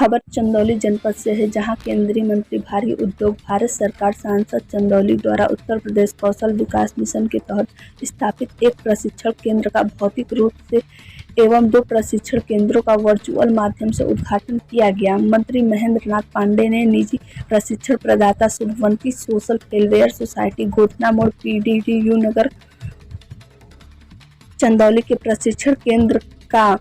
खबर चंदौली जनपद से है, जहां केंद्रीय मंत्री भारी उद्योग भारत सरकार सांसद चंदौली द्वारा उत्तर प्रदेश कौशल विकास मिशन के तहत स्थापित एक प्रशिक्षण केंद्र का भौतिक रूप से एवं 2 प्रशिक्षण केंद्रों का वर्चुअल माध्यम से उद्घाटन किया गया। मंत्री महेंद्र नाथ पांडे ने निजी प्रशिक्षण प्रदाता शुभवंती सोशल वेलफेयर सोसाइटी घोटना मोड़ PDDU नगर चंदौली के प्रशिक्षण केंद्र का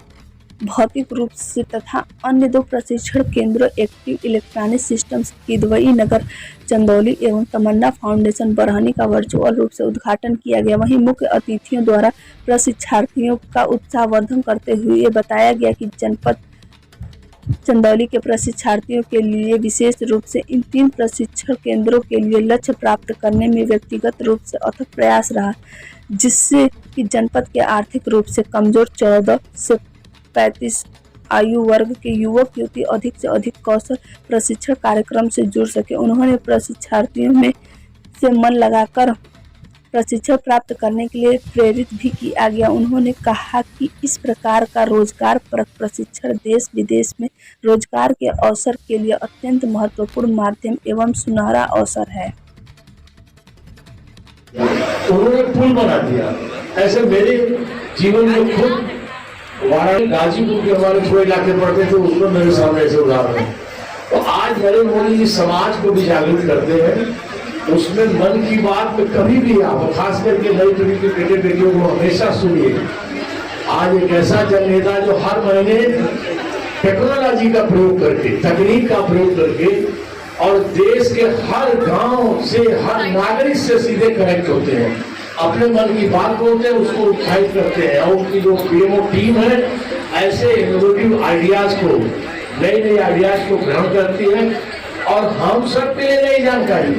भौतिक रूप से तथा अन्य 2 प्रशिक्षण केंद्रों एक्टिव इलेक्ट्रॉनिक सिस्टम्स किदवई नगर चंदौली एवं तमन्ना फाउंडेशन बरहनी का वर्चुअल रूप से उद्घाटन किया गया। वहीं मुख्य अतिथियों द्वारा प्रशिक्षार्थियों का उत्साहवर्धन करते हुए बताया गया कि जनपद चंदौली के प्रशिक्षार्थियों के लिए विशेष रूप से इन 3 प्रशिक्षण केंद्रों के लिए लक्ष्य प्राप्त करने में व्यक्तिगत रूप से अथक प्रयास रहा, जिससे कि जनपद के आर्थिक रूप से कमजोर 14 से 35 आयु वर्ग के युवक युवती अधिक से अधिक कौशल प्रशिक्षण कार्यक्रम से जुड़ सके। उन्होंने प्रशिक्षार्थियों में से मन लगाकर प्रशिक्षण प्राप्त करने के लिए प्रेरित भी किया गया। उन्होंने कहा कि इस प्रकार का रोजगार परक प्रशिक्षण देश विदेश में रोजगार के अवसर के लिए अत्यंत महत्वपूर्ण माध्यम एवं सुनहरा अवसर है। उन्होंने पुल बना दिया। ऐसे मेरे जीवन में खुद गाजीपुर के हमारे थोड़े इलाके पड़ते थे, उसमें मेरे सामने ऐसे उदाहरण है। तो आज नरेंद्र मोदी जी समाज को भी जागृत करते हैं। उसमें मन की बात में कभी भी आप खास करके नई पीढ़ी के बेटे बेटियों को हमेशा सुनिए। आज एक ऐसा जननेता जो हर महीने टेक्नोलॉजी का प्रयोग करके, तकनीक का प्रयोग करके और देश के हर गांव से, हर नागरिक से सीधे कनेक्ट होते हैं, अपने मन की बात बोलते हैं, उसको उत्साहित करते हैं। और उनकी जो PMO टीम है ऐसे इनोवेटिव आइडियाज को, नई नई आइडियाज को ग्रहण करती है और हम सब के लिए नई जानकारी।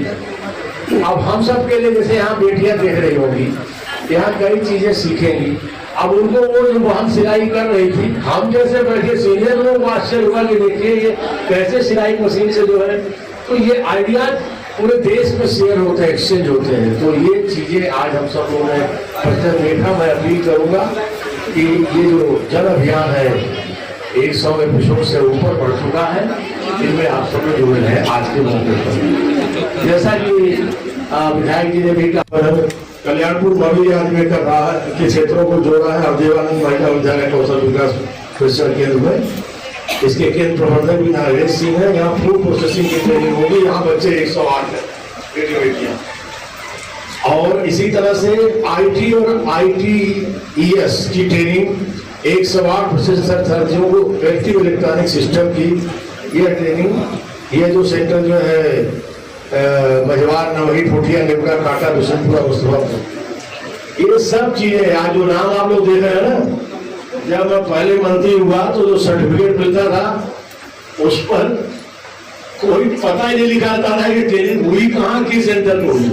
अब हम सब के लिए, जैसे यहाँ बेटियां देख रही होगी, यहाँ कई चीजें सीखेंगी। अब उनको वो जो वहां सिलाई कर रही थी, हम जैसे बैठे सीनियर लोग आश्चर्य हुआ कि देखिए ये कैसे सिलाई मशीन से जो है, तो ये आइडियाज पूरे देश में शेयर होते हैं, एक्सचेंज होते हैं। तो ये चीजें आज हम सब लोगों ने प्रत्येक देखा। मैं अपील करूंगा कि ये जो जन अभियान है 100 एपिसोड से ऊपर बढ़ चुका है, इनमें आप सब लोग जुड़े हैं आज के मौके पर। जैसा कि विधायक जी ने भी कहा, कल्याणपुर मवी आज में कर रहा है के क्षेत्रों को जोड़ा है देवानंद महिला विद्यालय कौशल विकास प्रशिक्षण केंद्र में। इसके केंद्र प्रबंधक भी नागेश सिंह है। यहाँ फूड प्रोसेसिंग की ट्रेनिंग होगी। यहाँ बच्चे 108 है और इसी तरह से IT और ITES की ट्रेनिंग 108 प्रशिक्षणार्थियों को एक्टिव इलेक्ट्रॉनिक सिस्टम की यह ट्रेनिंग। ये जो सेंटर जो है मजवार, नवही, ठोठिया, निपटा, काटा, बिशनपुरा, मुस्तफापुर, ये सब चीजें आज जो नाम आप लोग देख रहे हैं ना, जब मैं पहले मंत्री हुआ तो जो सर्टिफिकेट मिलता था उस पर कोई पता ही नहीं लिखा था कि ट्रेनिंग हुई कहाँ, किस सेंटर में हुई।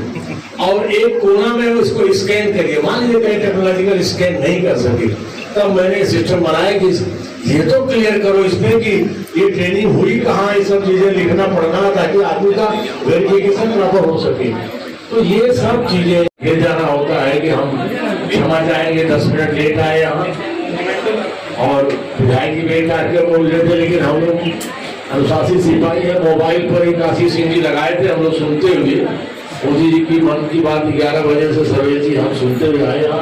और एक कोना में उसको स्कैन करिए, मान लीजिए कहीं टेक्नोलॉजिकल स्कैन नहीं कर सके, तब मैंने सिस्टम बनाया कि ये तो क्लियर करो इसमें कि ये ट्रेनिंग हुई कहाँ, ये सब चीजें लिखना पड़ना, ताकि आदमी का वेरिफिकेशन प्रॉपर हो सके। तो ये सब चीजें गिर जाना होता है कि हम क्षमा चाहेंगे 10 मिनट लेट आए यहाँ और विधायक की बेट आके बोल रहे थे, लेकिन हम लोग अनुशासित सिपाही है। मोबाइल पर ही काशी सिंह जी लगाए थे, हम लोग सुनते हुए मोदी जी की मन की बात 11 बजे से सर्वे जी हम सुनते हुए आए। यहाँ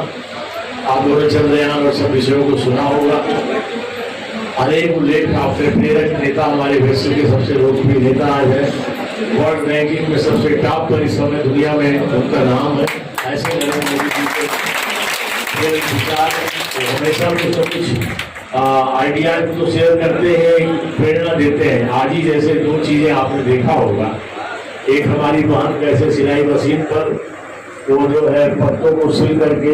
आप लोगों ने चंद्रयान और सब विषयों को सुना होगा। अनेक उल्लेख आपके प्रेरक नेता, हमारे विश्व के सबसे लोकप्रिय नेता आज है, वर्ल्ड रैंकिंग में सबसे टॉप पर इस समय दुनिया में उनका नाम है। ऐसे नरेंद्र मोदी जी के विचार हमेशा कुछ आइडिया तो शेयर करते हैं, प्रेरणा देते हैं। आज ही जैसे 2 चीजें आपने देखा होगा, एक हमारी बहन कैसे सिलाई मशीन पर वो जो है पत्तों को सिल करके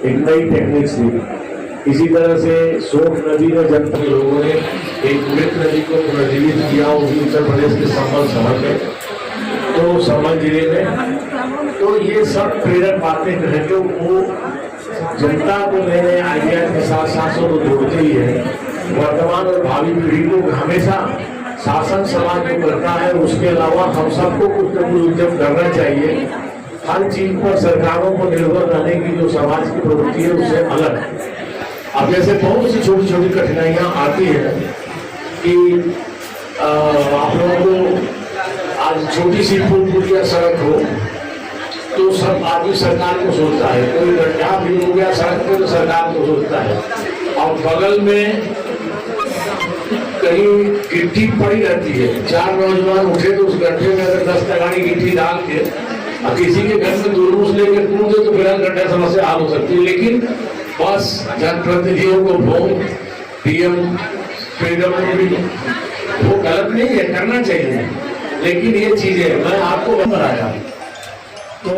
एक नई टेक्निक सीखी। इसी तरह से सोन नदी में जनता के लोगों ने एक मृत नदी को पुनर्जीवित किया, उत्तर प्रदेश के संबल शहर में, तो संबल जिले में। तो ये सब प्रेरक बातें करके वो जनता को नए नए आइडिया के साथ शासन को जोड़ते ही है। वर्तमान और भावी पीढ़ी को हमेशा शासन समाज जो करता है, उसके अलावा हम सबको कुछ न कुछ उद्यम करना चाहिए। हर चीज पर सरकारों को निर्भर रहने की जो समाज की प्रवृत्ति है उससे अलग। अब जैसे बहुत सी छोटी छोटी कठिनाइयां आती है कि छोटी सी पुल पुलिया सड़क हो तो सब आदमी सरकार को सोचता है, कोई गड्ढा भी हो गया सड़क पे तो सरकार को सोचता है। और बगल में कहीं गिट्टी पड़ी रहती है, 4 नौजवान उठे तो उस गड्ढे में अगर 10 तगाड़ी गिट्टी डाल के और किसी के घर में दुर्मूस लेकर कूद दे तो फिर गड्ढा समस्या हल हो सकती है। लेकिन बस जनप्रतिनिधियों को वोट पीएम वो गलत नहीं है, करना चाहिए, लेकिन ये चीजें मैं आपको बनाया तो